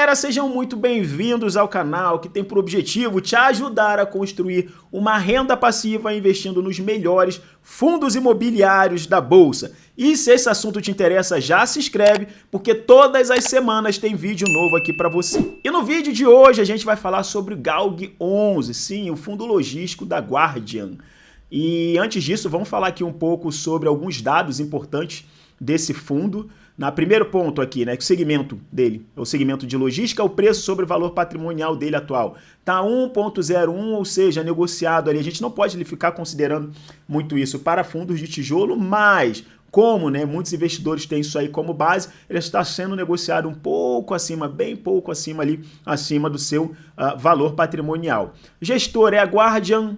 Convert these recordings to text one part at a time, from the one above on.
galera, sejam muito bem-vindos ao canal que tem por objetivo te ajudar a construir uma renda passiva investindo nos melhores fundos imobiliários da Bolsa. E se esse assunto te interessa, já se inscreve, porque todas as semanas tem vídeo novo aqui para você. E no vídeo de hoje a gente vai falar sobre o GALG 11, sim, o fundo logístico da Guardian. E antes disso, vamos falar aqui um pouco sobre alguns dados importantes desse fundo. No primeiro ponto aqui, né, que o segmento dele, o segmento de logística, o preço sobre o valor patrimonial dele atual está 1,01, ou seja, negociado ali. A gente não pode ficar considerando muito isso para fundos de tijolo, mas como, né, muitos investidores têm isso aí como base, ele está sendo negociado um pouco acima, bem pouco acima ali, acima do seu valor patrimonial. Gestor é a Guardian.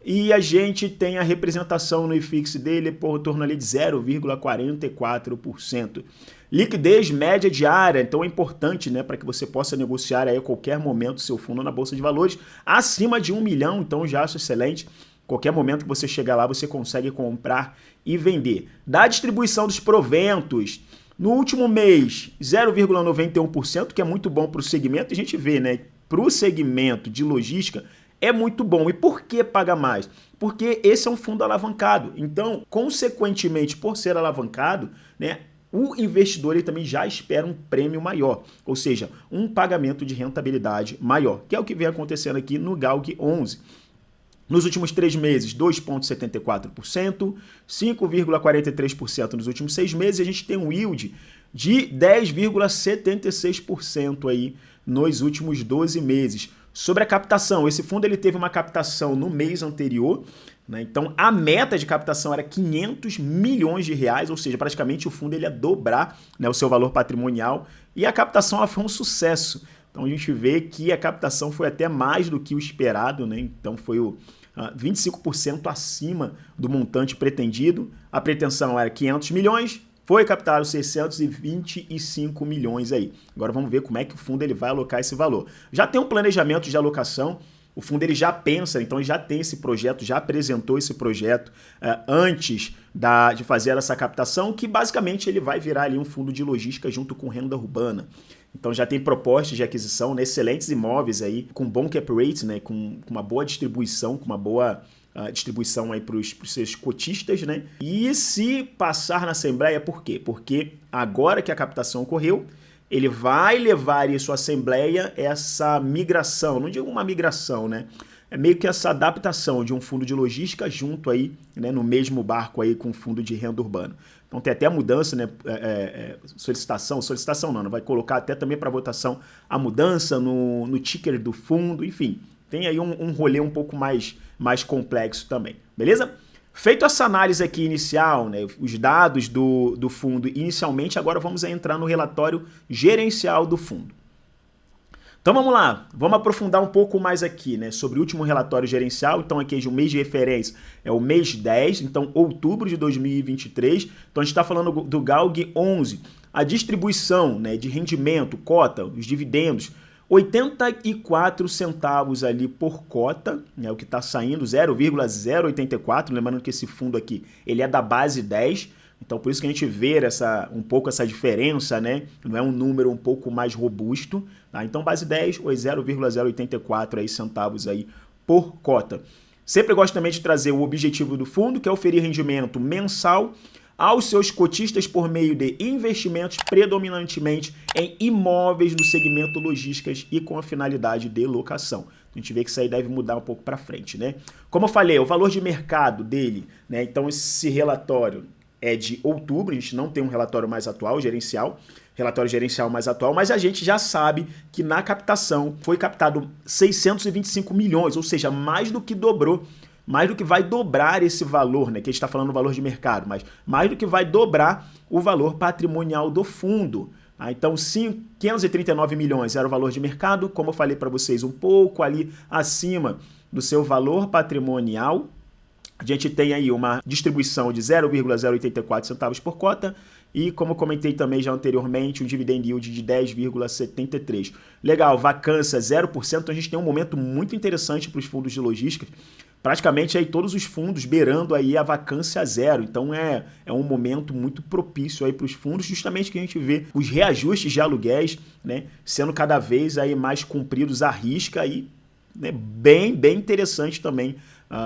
E a gente tem a representação no IFIX dele por torno ali de 0,44%. Liquidez média diária, então é importante, né, para que você possa negociar aí a qualquer momento seu fundo na Bolsa de Valores acima de 1 milhão, então já acho excelente. Qualquer momento que você chegar lá, você consegue comprar e vender. Da distribuição dos proventos, no último mês, 0,91%, que é muito bom para o segmento. A gente vê, né, para o segmento de logística, é muito bom. E por que paga mais? Porque esse é um fundo alavancado. Então, consequentemente, por ser alavancado, né, o investidor ele também já espera um prêmio maior, ou seja, um pagamento de rentabilidade maior, que é o que vem acontecendo aqui no GALG 11. Nos últimos 3 meses, 2,74%, 5,43% nos últimos 6 meses, a gente tem um yield de 10,76% aí nos últimos 12 meses. Sobre a captação, esse fundo ele teve uma captação no mês anterior, né? Então a meta de captação era 500 milhões de reais, ou seja, praticamente o fundo ele ia dobrar, né, o seu valor patrimonial, e a captação ela foi um sucesso. Então a gente vê que a captação foi até mais do que o esperado, né? Então foi o 25% acima do montante pretendido. A pretensão era 500 milhões, foi captado 625 milhões aí. Agora vamos ver como é que o fundo ele vai alocar esse valor. Já tem um planejamento de alocação, o fundo ele já pensa, então ele já tem esse projeto, já apresentou esse projeto antes de fazer essa captação, que basicamente ele vai virar ali um fundo de logística junto com renda urbana. Então já tem propostas de aquisição, né, excelentes imóveis aí, com bom cap rate, né, com uma boa distribuição, com uma boa distribuição aí para os seus cotistas, né? E se passar na Assembleia, por quê? Porque agora que a captação ocorreu, ele vai levar isso à Assembleia, essa migração, não digo uma migração, né? É meio que essa adaptação de um fundo de logística junto aí, né, no mesmo barco aí com o fundo de renda urbana. Então tem até a mudança, né, solicitação não, vai colocar até também para votação a mudança no ticker do fundo, enfim. Tem aí um rolê um pouco mais complexo também, beleza? Feito essa análise aqui inicial, né, os dados do fundo inicialmente, agora vamos entrar no relatório gerencial do fundo. Então vamos lá, vamos aprofundar um pouco mais aqui, né, sobre o último relatório gerencial. Então aqui o mês de referência é o mês 10, então outubro de 2023. Então a gente está falando do GALG 11. A distribuição, né, de rendimento, cota, os dividendos, 84 centavos ali por cota, né, o que está saindo, 0,084, lembrando que esse fundo aqui, ele é da base 10, então por isso que a gente vê um pouco essa diferença, né, não é um número um pouco mais robusto, tá? Então base 10 ou 0,084 aí, centavos aí por cota. Sempre gosto também de trazer o objetivo do fundo, que é oferir rendimento mensal aos seus cotistas por meio de investimentos predominantemente em imóveis do segmento logísticas e com a finalidade de locação. A gente vê que isso aí deve mudar um pouco para frente, né? Como eu falei, o valor de mercado dele, né? Então esse relatório é de outubro, a gente não tem um relatório mais atual, relatório gerencial mais atual, mas a gente já sabe que na captação foi captado 625 milhões, ou seja, mais do que dobrou, mais do que vai dobrar esse valor, né? Que a gente está falando do valor de mercado, mas mais do que vai dobrar o valor patrimonial do fundo. Então, 539 milhões era o valor de mercado, como eu falei para vocês, um pouco ali acima do seu valor patrimonial. A gente tem aí uma distribuição de 0,084 centavos por cota e, como eu comentei também já anteriormente, um dividend yield de 10,73. Legal, vacância 0%, então a gente tem um momento muito interessante para os fundos de logística, praticamente aí todos os fundos beirando aí a vacância zero. Então é um momento muito propício aí para os fundos, justamente que a gente vê os reajustes de aluguéis, né, sendo cada vez aí mais cumpridos à risca aí, né, bem interessante também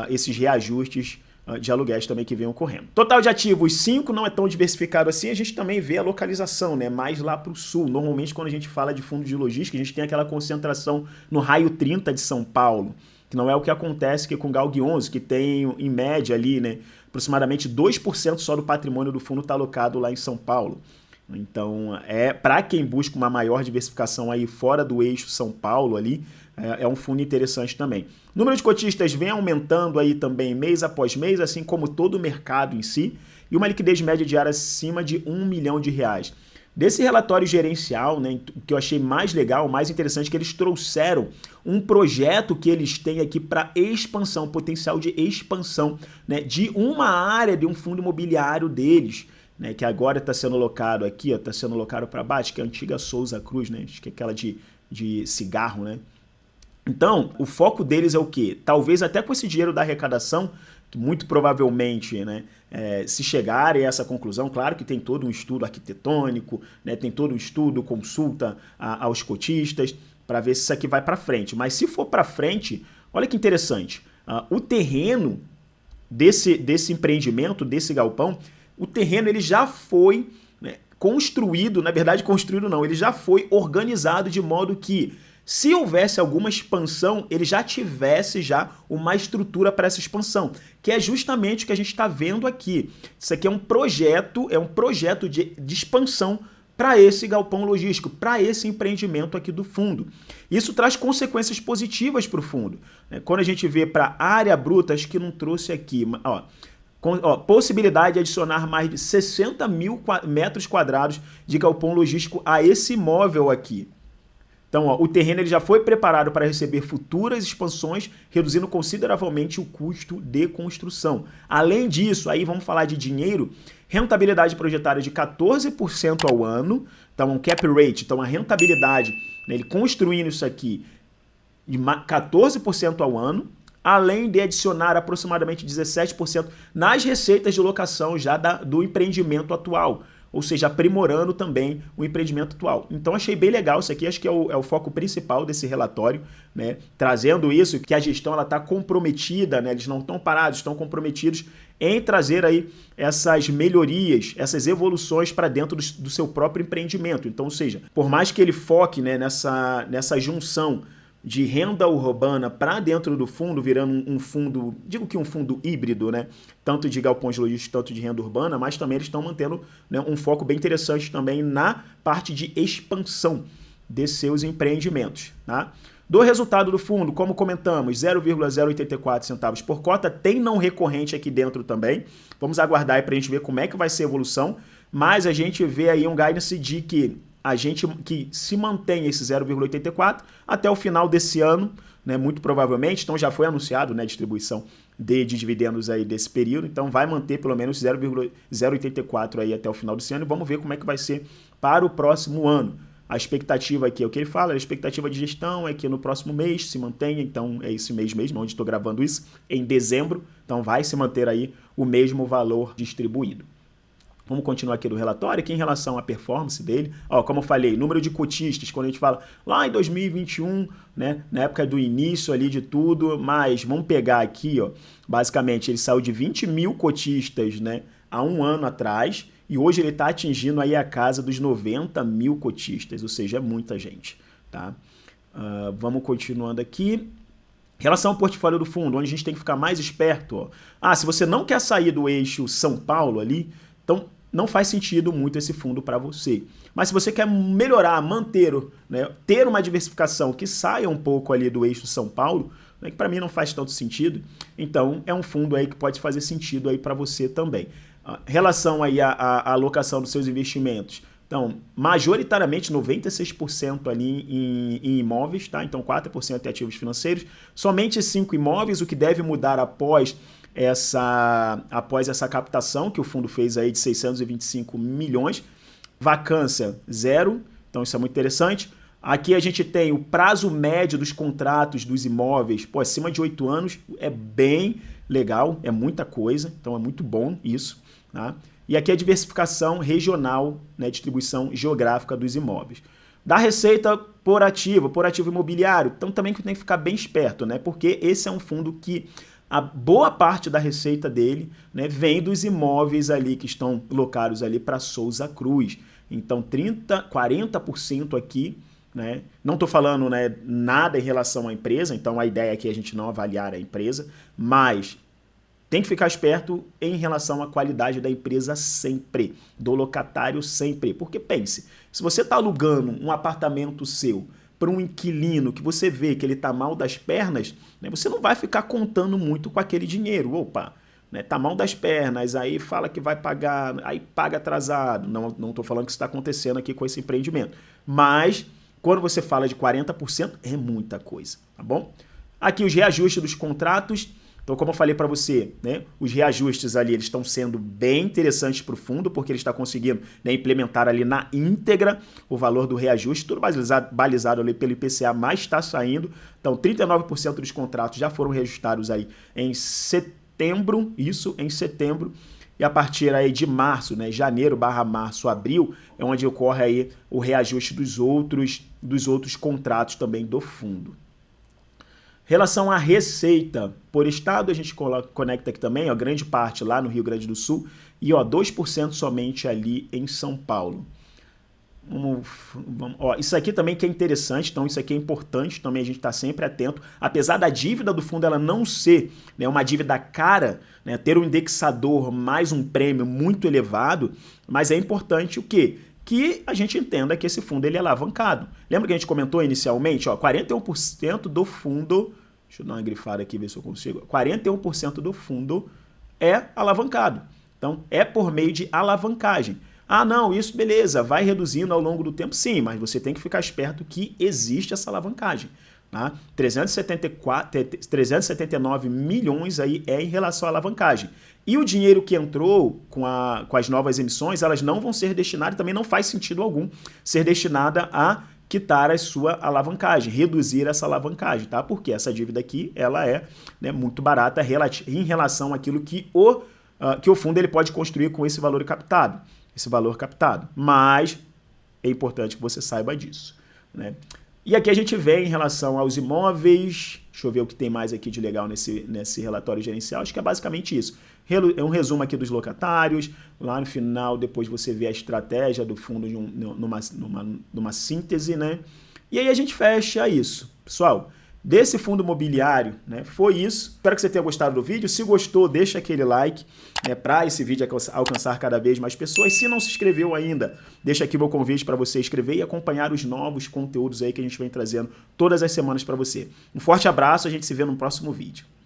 esses reajustes de aluguéis também que vem ocorrendo. Total de ativos 5 não é tão diversificado assim, a gente também vê a localização, né, mais lá para o sul. Normalmente quando a gente fala de fundo de logística, a gente tem aquela concentração no raio 30 de São Paulo, que não é o que acontece aqui com o Galg 11, que tem em média ali, né, aproximadamente 2% só do patrimônio do fundo está alocado lá em São Paulo. Então, para quem busca uma maior diversificação aí fora do eixo São Paulo ali, é um fundo interessante também. O número de cotistas vem aumentando aí também mês após mês, assim como todo o mercado em si, e uma liquidez média diária acima de R$1 milhão. Desse relatório gerencial, né, o que eu achei mais legal, mais interessante, é que eles trouxeram um projeto que eles têm aqui para expansão, potencial de expansão, né, de uma área de um fundo imobiliário deles, né, que agora está sendo locado aqui, está sendo locado para baixo, que é a antiga Souza Cruz, né, acho que é aquela de cigarro, né? Então, o foco deles é o quê? Talvez até com esse dinheiro da arrecadação, que muito provavelmente, né, se chegarem a essa conclusão, claro que tem todo um estudo arquitetônico, né, tem todo um estudo, consulta aos cotistas, para ver se isso aqui vai para frente. Mas se for para frente, olha que interessante, o terreno desse empreendimento, desse galpão, o terreno ele já foi, né, construído, na verdade construído não, ele já foi organizado de modo que se houvesse alguma expansão, ele já tivesse uma estrutura para essa expansão, que é justamente o que a gente está vendo aqui. Isso aqui é um projeto de expansão para esse galpão logístico, para esse empreendimento aqui do fundo. Isso traz consequências positivas para o fundo. Quando a gente vê para a área bruta, acho que não trouxe aqui, possibilidade de adicionar mais de 60 mil metros quadrados de galpão logístico a esse imóvel aqui. Então, o terreno ele já foi preparado para receber futuras expansões, reduzindo consideravelmente o custo de construção. Além disso, aí vamos falar de dinheiro, rentabilidade projetada de 14% ao ano, então um cap rate, então a rentabilidade, né, ele construindo isso aqui de 14% ao ano, além de adicionar aproximadamente 17% nas receitas de locação já do empreendimento atual. Ou seja, aprimorando também o empreendimento atual. Então achei bem legal isso aqui, acho que é o foco principal desse relatório, né? Trazendo isso, que a gestão está comprometida, né? Eles não estão parados, estão comprometidos em trazer aí essas melhorias, essas evoluções para dentro do seu próprio empreendimento. Então, ou seja, por mais que ele foque, né, nessa junção de renda urbana para dentro do fundo, virando um fundo, digo que um fundo híbrido, né? Tanto de galpões logísticos, tanto de renda urbana, mas também eles estão mantendo, né, um foco bem interessante também na parte de expansão de seus empreendimentos, tá? Do resultado do fundo, como comentamos, 0,084 centavos por cota, tem não recorrente aqui dentro também. Vamos aguardar aí para a gente ver como é que vai ser a evolução, mas a gente vê aí um guidance de que se mantém esse 0,84 até o final desse ano, né, muito provavelmente. Então já foi anunciado, né, a distribuição de dividendos aí desse período, então vai manter pelo menos 0,084 aí até o final desse ano, e vamos ver como é que vai ser para o próximo ano. A expectativa aqui, é o que ele fala, a expectativa de gestão é que no próximo mês se mantenha, então é esse mês mesmo, onde estou gravando isso, em dezembro, então vai se manter aí o mesmo valor distribuído. Vamos continuar aqui do relatório, aqui em relação à performance dele. Como eu falei, número de cotistas, quando a gente fala lá em 2021, né, na época do início ali de tudo, mas vamos pegar aqui, basicamente ele saiu de 20 mil cotistas, né, há um ano atrás, e hoje ele está atingindo aí a casa dos 90 mil cotistas, ou seja, é muita gente, tá? Vamos continuando aqui. Em relação ao portfólio do fundo, onde a gente tem que ficar mais esperto, se você não quer sair do eixo São Paulo ali, então não faz sentido muito esse fundo para você. Mas se você quer melhorar, manter, né, ter uma diversificação que saia um pouco ali do eixo São Paulo, né, que para mim não faz tanto sentido, então é um fundo aí que pode fazer sentido aí para você também. Em relação aí à alocação dos seus investimentos, então, majoritariamente 96% ali em imóveis, tá? Então 4% em ativos financeiros, somente 5 imóveis, o que deve mudar após essa captação que o fundo fez aí de 625 milhões, vacância zero, então isso é muito interessante. Aqui a gente tem o prazo médio dos contratos dos imóveis, pô, acima de 8 anos, é bem legal, é muita coisa, então é muito bom isso, tá? E aqui a diversificação regional, né, distribuição geográfica dos imóveis. Da receita por ativo imobiliário, então também que tem que ficar bem esperto, né? Porque esse é um fundo que a boa parte da receita dele, né, vem dos imóveis ali que estão locados ali para Souza Cruz. Então 40% aqui, né? Não estou falando, né, nada em relação à empresa, então a ideia aqui é a gente não avaliar a empresa, mas tem que ficar esperto em relação à qualidade da empresa sempre, do locatário sempre. Porque pense, se você está alugando um apartamento seu para um inquilino que você vê que ele está mal das pernas, né, você não vai ficar contando muito com aquele dinheiro. Opa, né, tá mal das pernas, aí fala que vai pagar, aí paga atrasado. Não estou falando que isso está acontecendo aqui com esse empreendimento. Mas quando você fala de 40%, é muita coisa, tá bom? Aqui os reajustes dos contratos. Então, como eu falei para você, né, os reajustes ali eles estão sendo bem interessantes para o fundo, porque ele está conseguindo, né, implementar ali na íntegra o valor do reajuste, tudo balizado ali pelo IPCA, mas está saindo. Então, 39% dos contratos já foram reajustados aí em setembro, isso em setembro, e a partir aí de março, né, janeiro/março, abril, é onde ocorre aí o reajuste dos outros contratos também do fundo. Relação à receita por estado, a gente conecta aqui também, ó, grande parte lá no Rio Grande do Sul e ó, 2% somente ali em São Paulo. Ó, isso aqui também que é interessante, então isso aqui é importante também a gente estar sempre atento. Apesar da dívida do fundo ela não ser, né, uma dívida cara, né, ter um indexador mais um prêmio muito elevado, mas é importante o quê? Que a gente entenda que esse fundo ele é alavancado. Lembra que a gente comentou inicialmente? Ó, 41% do fundo, deixa eu dar uma grifada aqui, ver se eu consigo, 41% do fundo é alavancado. Então, é por meio de alavancagem. Ah, não, isso beleza, vai reduzindo ao longo do tempo, sim, mas você tem que ficar esperto que existe essa alavancagem. Tá? 379 milhões aí é em relação à alavancagem. E o dinheiro que entrou com as novas emissões, elas não vão ser destinadas, também não faz sentido algum ser destinada a quitar a sua alavancagem, reduzir essa alavancagem, tá? Porque essa dívida aqui, ela é, né, muito barata em relação àquilo que o fundo ele pode construir com esse valor captado. Mas é importante que você saiba disso, né? E aqui a gente vê em relação aos imóveis, deixa eu ver o que tem mais aqui de legal nesse relatório gerencial, acho que é basicamente isso. É um resumo aqui dos locatários, lá no final depois você vê a estratégia do fundo numa síntese, né? E aí a gente fecha isso. Pessoal, desse fundo imobiliário, né, foi isso. Espero que você tenha gostado do vídeo. Se gostou, deixa aquele like, né, para esse vídeo alcançar cada vez mais pessoas. Se não se inscreveu ainda, deixa aqui meu convite para você inscrever e acompanhar os novos conteúdos aí que a gente vem trazendo todas as semanas para você. Um forte abraço, a gente se vê no próximo vídeo.